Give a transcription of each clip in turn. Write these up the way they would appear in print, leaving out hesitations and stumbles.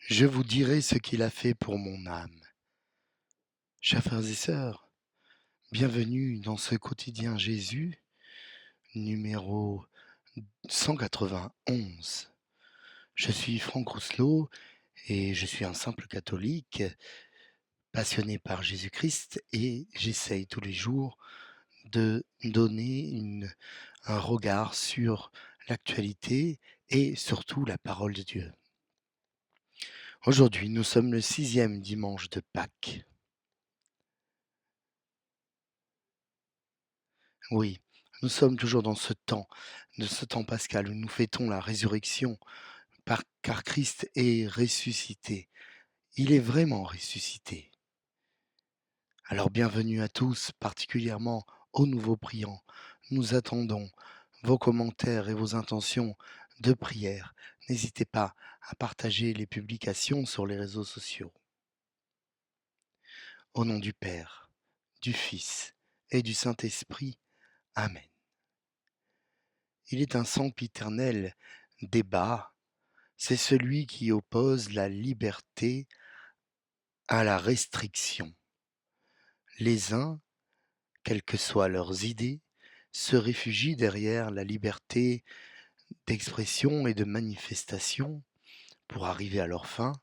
Je vous dirai ce qu'il a fait pour mon âme. Chers frères et sœurs, bienvenue dans ce quotidien Jésus, numéro 191. Je suis Franck Rousselot et je suis un simple catholique passionné par Jésus-Christ et j'essaye tous les jours de donner un regard sur l'actualité et surtout la parole de Dieu. Aujourd'hui, nous sommes le 6e dimanche de Pâques. Oui, nous sommes toujours dans de ce temps pascal où nous fêtons la résurrection, car Christ est ressuscité. Il est vraiment ressuscité. Alors bienvenue à tous, particulièrement aux nouveaux priants. Nous attendons vos commentaires et vos intentions de prière. N'hésitez pas à partager les publications sur les réseaux sociaux. Au nom du Père, du Fils et du Saint-Esprit. Amen. Il est un sempiternel débat, c'est celui qui oppose la liberté à la restriction. Les uns, quelles que soient leurs idées, se réfugient derrière la liberté d'expression et de manifestation pour arriver à leur fin.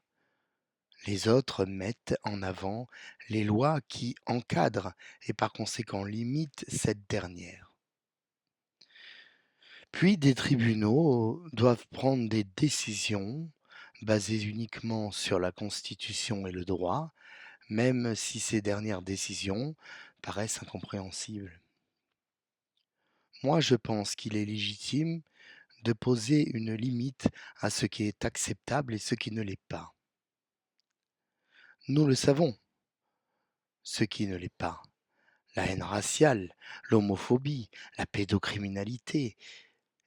Les autres mettent en avant les lois qui encadrent et par conséquent limitent cette dernière. Puis des tribunaux doivent prendre des décisions basées uniquement sur la Constitution et le droit, même si ces dernières décisions paraissent incompréhensibles. Moi, je pense qu'il est légitime de poser une limite à ce qui est acceptable et ce qui ne l'est pas. Nous le savons, ce qui ne l'est pas. La haine raciale, l'homophobie, la pédocriminalité,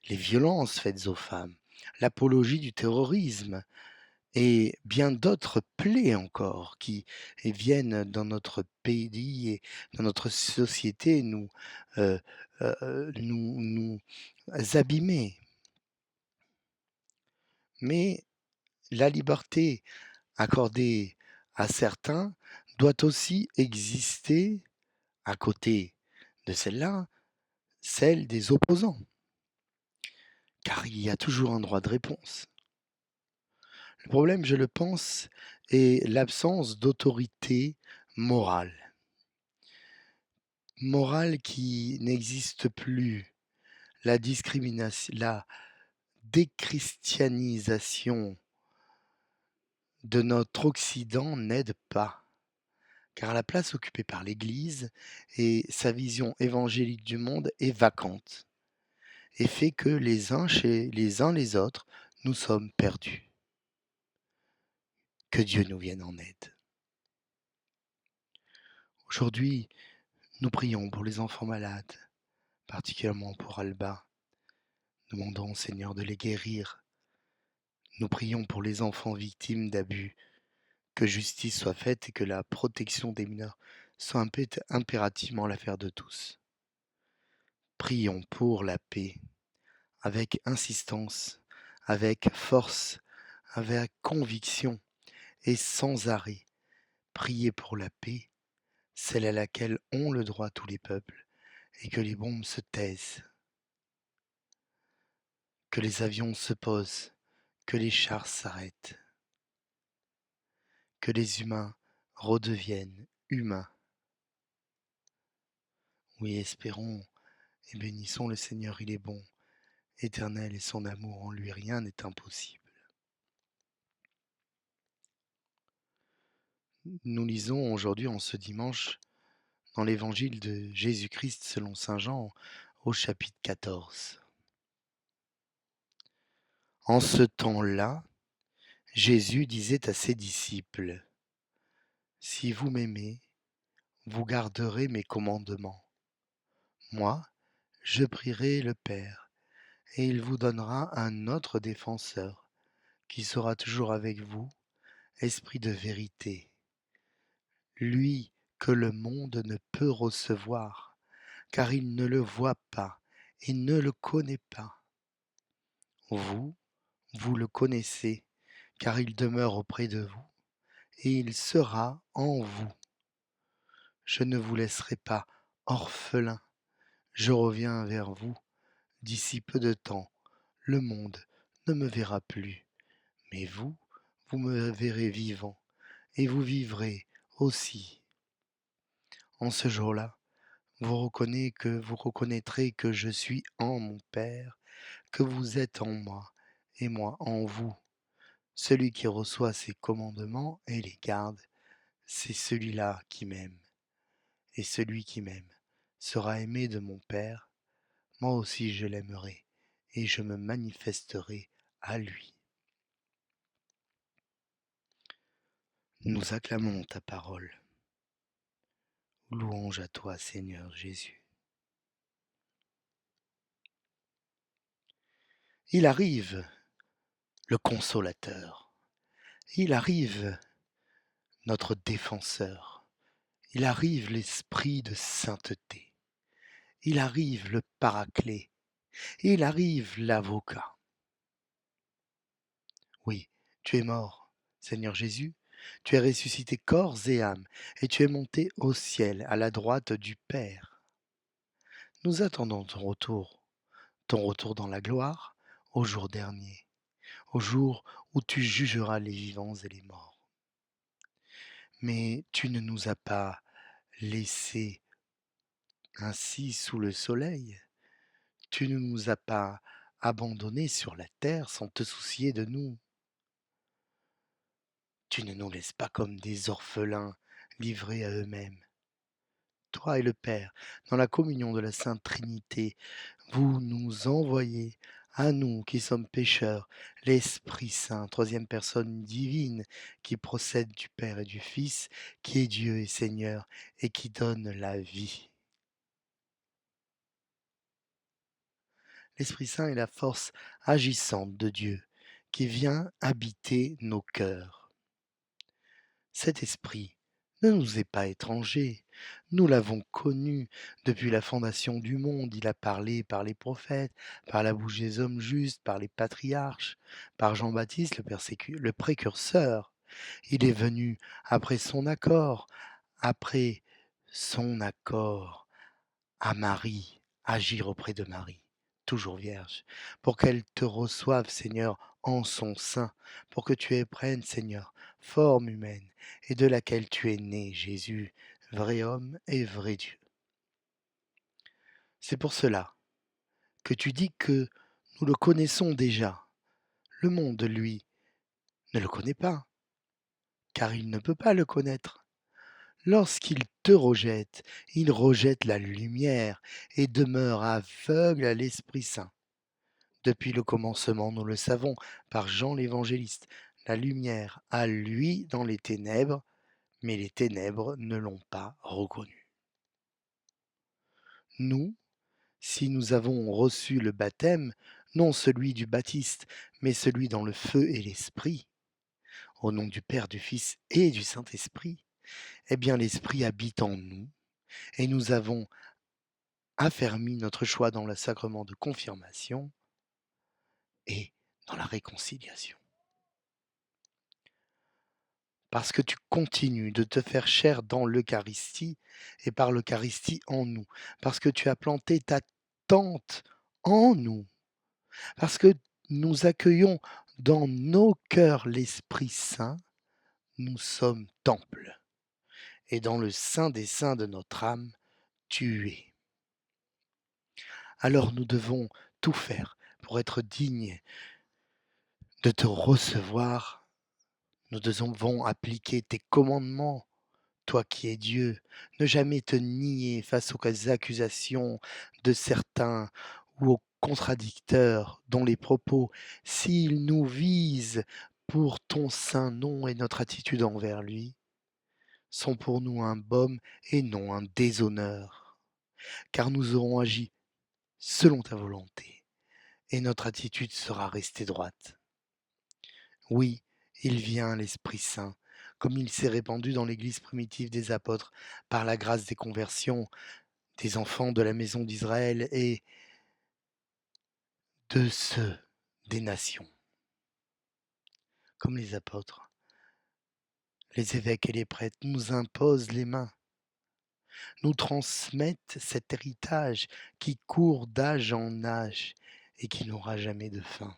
les violences faites aux femmes, l'apologie du terrorisme et bien d'autres plaies encore qui viennent dans notre pays et dans notre société euh, nous abîmer. Mais la liberté accordée à certains doit aussi exister à côté de celle-là, celle des opposants, car il y a toujours un droit de réponse. Le problème, je le pense, est l'absence d'autorité morale. Morale qui n'existe plus. La discrimination, la déchristianisation de notre Occident n'aide pas, car la place occupée par l'Église et sa vision évangélique du monde est vacante, et fait que les uns chez les uns les autres, nous sommes perdus. Que Dieu nous vienne en aide. Aujourd'hui, nous prions pour les enfants malades, particulièrement pour Alba, demandons au Seigneur de les guérir. Nous prions pour les enfants victimes d'abus, que justice soit faite et que la protection des mineurs soit impérativement l'affaire de tous. Prions pour la paix, avec insistance, avec force, avec conviction et sans arrêt. Priez pour la paix, celle à laquelle ont le droit tous les peuples, et que les bombes se taisent, que les avions se posent, que les chars s'arrêtent, que les humains redeviennent humains. Oui, espérons et bénissons le Seigneur, il est bon, éternel et son amour, en lui rien n'est impossible. Nous lisons aujourd'hui, en ce dimanche, dans l'évangile de Jésus-Christ selon saint Jean, au chapitre 14. En ce temps-là, Jésus disait à ses disciples, « Si vous m'aimez, vous garderez mes commandements. Moi, je prierai le Père, et il vous donnera un autre défenseur, qui sera toujours avec vous, Esprit de vérité. Lui que le monde ne peut recevoir, car il ne le voit pas et ne le connaît pas. Vous, vous le connaissez, car il demeure auprès de vous, et il sera en vous. Je ne vous laisserai pas orphelins, je reviens vers vous d'ici peu de temps. Le monde ne me verra plus, mais vous, vous me verrez vivant, et vous vivrez aussi. En ce jour-là, vous reconnaîtrez que je suis en mon Père, que vous êtes en moi, et moi en vous. Celui qui reçoit ces commandements et les garde, c'est celui-là qui m'aime. Et celui qui m'aime sera aimé de mon Père, moi aussi je l'aimerai, et je me manifesterai à lui. Nous acclamons ta parole. Louange à toi, Seigneur Jésus. Il arrive, le consolateur. Il arrive, notre défenseur. Il arrive, l'esprit de sainteté. Il arrive, le paraclet. Il arrive, l'avocat. Oui, tu es mort, Seigneur Jésus. Tu es ressuscité corps et âme, et tu es monté au ciel, à la droite du Père. Nous attendons ton retour dans la gloire, au jour dernier, au jour où tu jugeras les vivants et les morts. Mais tu ne nous as pas laissés ainsi sous le soleil, tu ne nous as pas abandonnés sur la terre sans te soucier de nous. Tu ne nous laisses pas comme des orphelins livrés à eux-mêmes. Toi et le Père, dans la communion de la Sainte Trinité, vous nous envoyez, à nous qui sommes pécheurs, l'Esprit Saint, troisième personne divine, qui procède du Père et du Fils, qui est Dieu et Seigneur, et qui donne la vie. L'Esprit Saint est la force agissante de Dieu, qui vient habiter nos cœurs. Cet esprit ne nous est pas étranger. Nous l'avons connu depuis la fondation du monde. Il a parlé par les prophètes, par la bouche des hommes justes, par les patriarches, par Jean-Baptiste, le précurseur. Il est venu après son accord à Marie, agir auprès de Marie, toujours vierge, pour qu'elle te reçoive, Seigneur, en son sein, pour que tu éprennes, Seigneur, forme humaine, et de laquelle tu es né, Jésus, vrai homme et vrai Dieu. C'est pour cela que tu dis que nous le connaissons déjà. Le monde, lui, ne le connaît pas, car il ne peut pas le connaître. Lorsqu'il te rejette, il rejette la lumière et demeure aveugle à l'Esprit Saint. Depuis le commencement, nous le savons, par Jean l'Évangéliste, la lumière a lui dans les ténèbres, mais les ténèbres ne l'ont pas reconnu. Nous, si nous avons reçu le baptême, non celui du Baptiste, mais celui dans le feu et l'Esprit, au nom du Père, du Fils et du Saint-Esprit, eh bien l'Esprit habite en nous, et nous avons affermi notre choix dans le sacrement de confirmation et dans la réconciliation. Parce que tu continues de te faire chair dans l'Eucharistie et par l'Eucharistie en nous, parce que tu as planté ta tente en nous, parce que nous accueillons dans nos cœurs l'Esprit Saint, nous sommes temple, et dans le sein des saints de notre âme, tu es. Alors nous devons tout faire pour être dignes de te recevoir, nous devons appliquer tes commandements. Toi qui es Dieu, ne jamais te nier face aux accusations de certains ou aux contradicteurs dont les propos, s'ils nous visent pour ton saint nom et notre attitude envers lui, sont pour nous un baume et non un déshonneur, car nous aurons agi selon ta volonté, et notre attitude sera restée droite. Oui, il vient l'Esprit Saint, comme il s'est répandu dans l'Église primitive des apôtres, par la grâce des conversions des enfants de la maison d'Israël et de ceux des nations. comme les apôtres. Les évêques et les prêtres nous imposent les mains, nous transmettent cet héritage qui court d'âge en âge et qui n'aura jamais de fin.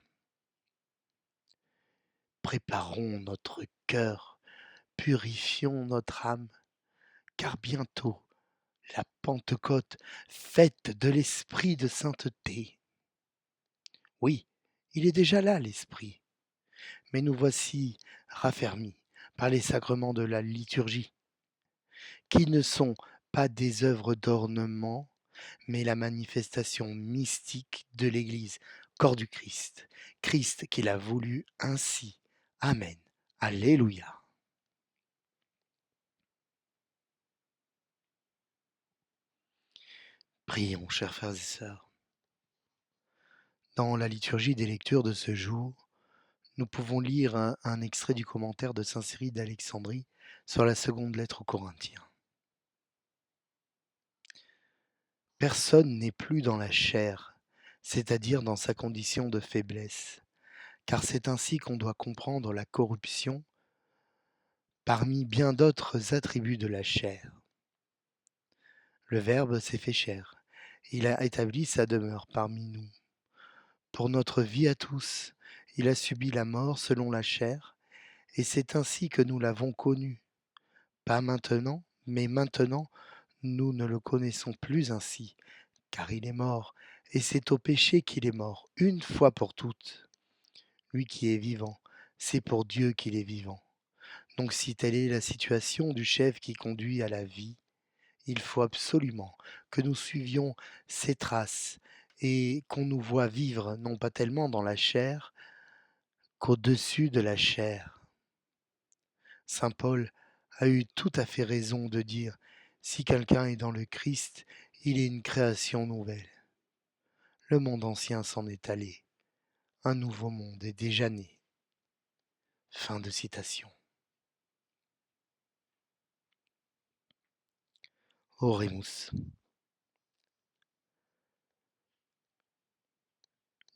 Préparons notre cœur, purifions notre âme, car bientôt la Pentecôte, fête de l'esprit de sainteté. Oui, il est déjà là l'esprit, mais nous voici raffermis par les sacrements de la liturgie, qui ne sont pas des œuvres d'ornement, mais la manifestation mystique de l'Église, corps du Christ, Christ qu'il a voulu ainsi. Amen. Alléluia. Prions, chers frères et sœurs. Dans la liturgie des lectures de ce jour, nous pouvons lire un extrait du commentaire de saint Cyrille d'Alexandrie sur la seconde lettre aux Corinthiens. Personne n'est plus dans la chair, c'est-à-dire dans sa condition de faiblesse, car c'est ainsi qu'on doit comprendre la corruption parmi bien d'autres attributs de la chair. Le Verbe s'est fait chair, il a établi sa demeure parmi nous. Pour notre vie à tous, il a subi la mort selon la chair, et c'est ainsi que nous l'avons connu. Pas maintenant, mais maintenant, nous ne le connaissons plus ainsi, car il est mort, et c'est au péché qu'il est mort, une fois pour toutes. Lui qui est vivant, c'est pour Dieu qu'il est vivant. Donc si telle est la situation du chef qui conduit à la vie, il faut absolument que nous suivions ses traces et qu'on nous voie vivre non pas tellement dans la chair qu'au-dessus de la chair. Saint Paul a eu tout à fait raison de dire « Si quelqu'un est dans le Christ, il est une création nouvelle. Le monde ancien s'en est allé, un nouveau monde est déjà né. » Fin de citation. Oremus.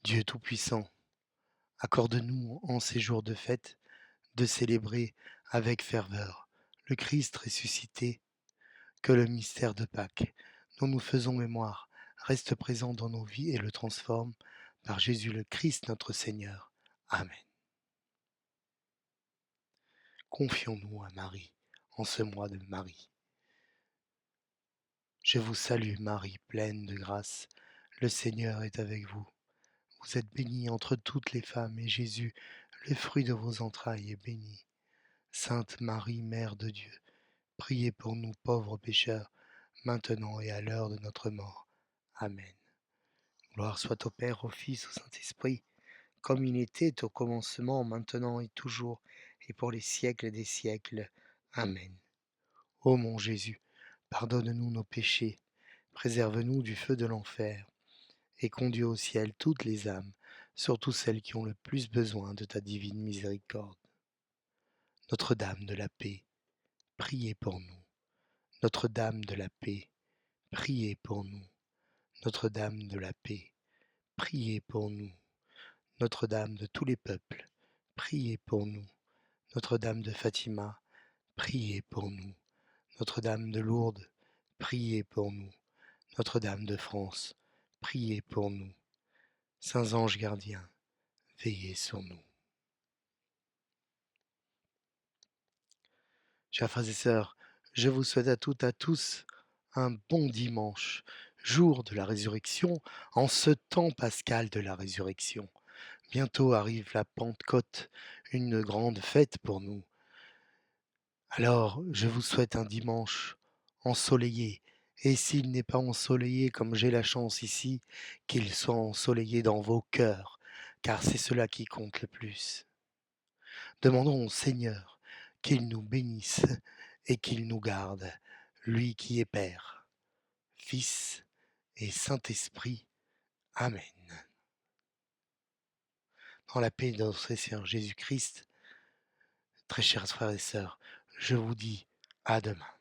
Dieu Tout-Puissant, accorde-nous en ces jours de fête de célébrer avec ferveur le Christ ressuscité, que le mystère de Pâques, dont nous faisons mémoire, reste présent dans nos vies et le transforme par Jésus le Christ notre Seigneur. Amen. Confions-nous à Marie en ce mois de Marie. Je vous salue Marie, pleine de grâce, le Seigneur est avec vous. Vous êtes bénie entre toutes les femmes et Jésus, le fruit de vos entrailles, est béni. Sainte Marie, Mère de Dieu, priez pour nous pauvres pécheurs, maintenant et à l'heure de notre mort. Amen. Gloire soit au Père, au Fils, au Saint-Esprit, comme il était au commencement, maintenant et toujours, et pour les siècles des siècles. Amen. Ô mon Jésus, pardonne-nous nos péchés, préserve-nous du feu de l'enfer, et conduis au ciel toutes les âmes, surtout celles qui ont le plus besoin de ta divine miséricorde. Notre-Dame de la paix, priez pour nous. Notre-Dame de la paix, priez pour nous. Notre-Dame de la paix, priez pour nous. Notre-Dame de tous les peuples, priez pour nous. Notre-Dame de Fatima, priez pour nous. Notre-Dame de Lourdes, priez pour nous. Notre-Dame de France, priez pour nous. Saints anges gardiens, veillez sur nous. Chers frères et sœurs, je vous souhaite à toutes et à tous un bon dimanche, jour de la résurrection, en ce temps pascal de la résurrection. Bientôt arrive la Pentecôte, une grande fête pour nous. Alors, je vous souhaite un dimanche ensoleillé, et s'il n'est pas ensoleillé comme j'ai la chance ici, qu'il soit ensoleillé dans vos cœurs, car c'est cela qui compte le plus. Demandons au Seigneur qu'il nous bénisse et qu'il nous garde, lui qui est Père, Fils et Saint-Esprit. Amen. Dans la paix de notre Seigneur Jésus-Christ, très chers frères et sœurs, je vous dis à demain.